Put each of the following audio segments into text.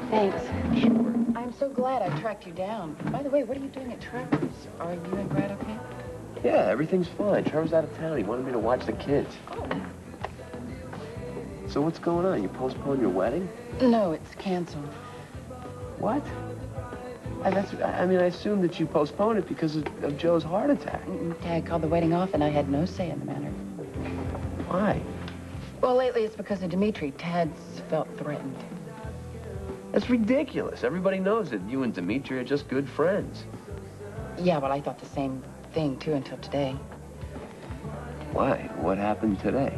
Thanks. Sure. I'm so glad I tracked you down. By the way, what are you doing at Trevor's? Are you and Brad okay? Yeah, everything's fine. Trevor's out of town. He wanted me to watch the kids. Oh. So what's going on? You postponed your wedding? No, it's canceled. What? I mean, I assumed that you postponed it because of Joe's heart attack. Dad called the wedding off, and I had no say in the matter. Why? Well, lately it's because of Dimitri. Tad's felt threatened. That's ridiculous. Everybody knows that you and Dimitri are just good friends. Yeah, well, I thought the same thing, too, until today. Why? What happened today?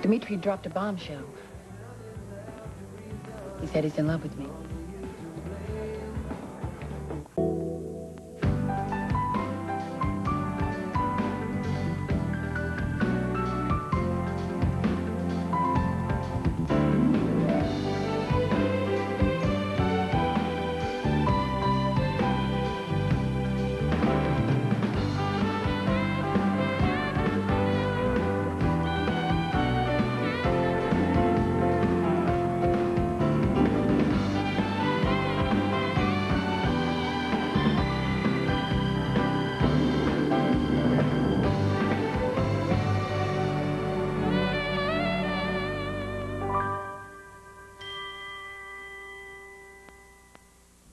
Dimitri dropped a bombshell. He said he's in love with me.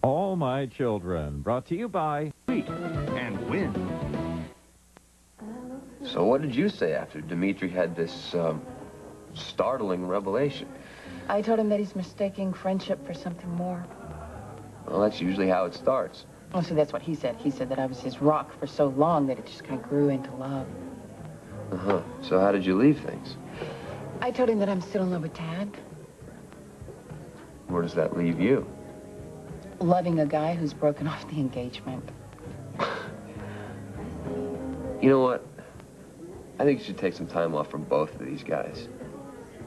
All My Children, brought to you by Wait and win. So what did you say after Dimitri had this, startling revelation? I told him that he's mistaking friendship for something more. Well, that's usually how it starts. Oh, so that's what he said. He said that I was his rock for so long that it just kind of grew into love. Uh-huh. So how did you leave things? I told him that I'm still in love with Tad. Where does that leave you? Loving a guy who's broken off the engagement. You know what? I think you should take some time off from both of these guys.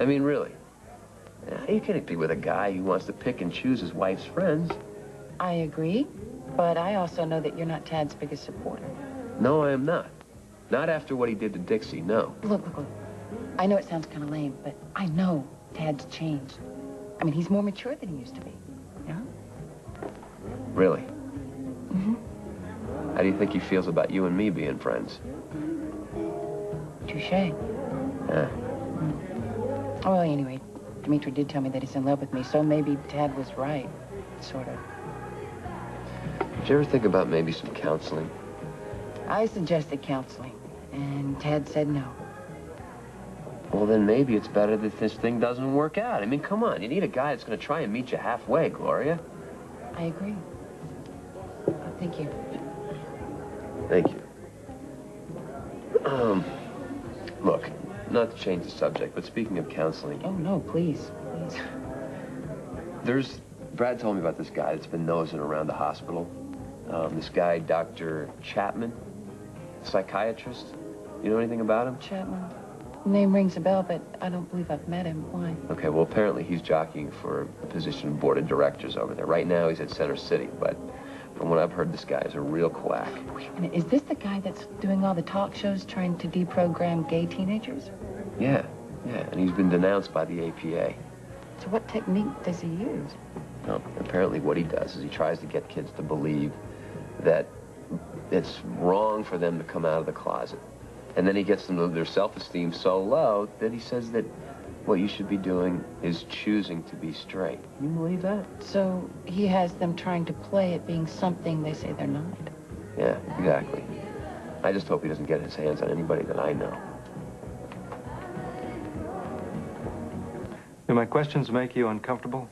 I mean, really. You can't be with a guy who wants to pick and choose his wife's friends. I agree, but I also know that you're not Tad's biggest supporter. No, I am not. Not after what he did to Dixie, no. Look. I know it sounds kind of lame, but I know Tad's changed. I mean, he's more mature than he used to be. Yeah? Really? Mm-hmm. How do you think he feels about you and me being friends? Touche. Yeah. Well, anyway, Dimitri did tell me that he's in love with me, so maybe Tad was right, sort of. Did you ever think about maybe some counseling? I suggested counseling, and Tad said no. Well, then maybe it's better that this thing doesn't work out. I mean, come on. You need a guy that's going to try and meet you halfway, Gloria. I agree. Thank you. Thank you. Look, not to change the subject, but speaking of counseling... Oh, no, please. Brad told me about this guy that's been nosing around the hospital. This guy, Dr. Chapman, psychiatrist. You know anything about him? Chapman. Name rings a bell, but I don't believe I've met him. Why? Okay, well, apparently he's jockeying for the position of board of directors over there. Right now, he's at Center City, but from what I've heard, this guy is a real quack. Wait a minute. Is this the guy that's doing all the talk shows trying to deprogram gay teenagers? Yeah, and he's been denounced by the APA. So what technique does he use? Well, apparently what he does is he tries to get kids to believe that it's wrong for them to come out of the closet. And then he gets them to their self-esteem so low that he says that what you should be doing is choosing to be straight. Can you believe that? So he has them trying to play at being something they say they're not. Yeah, exactly. I just hope he doesn't get his hands on anybody that I know. Do my questions make you uncomfortable?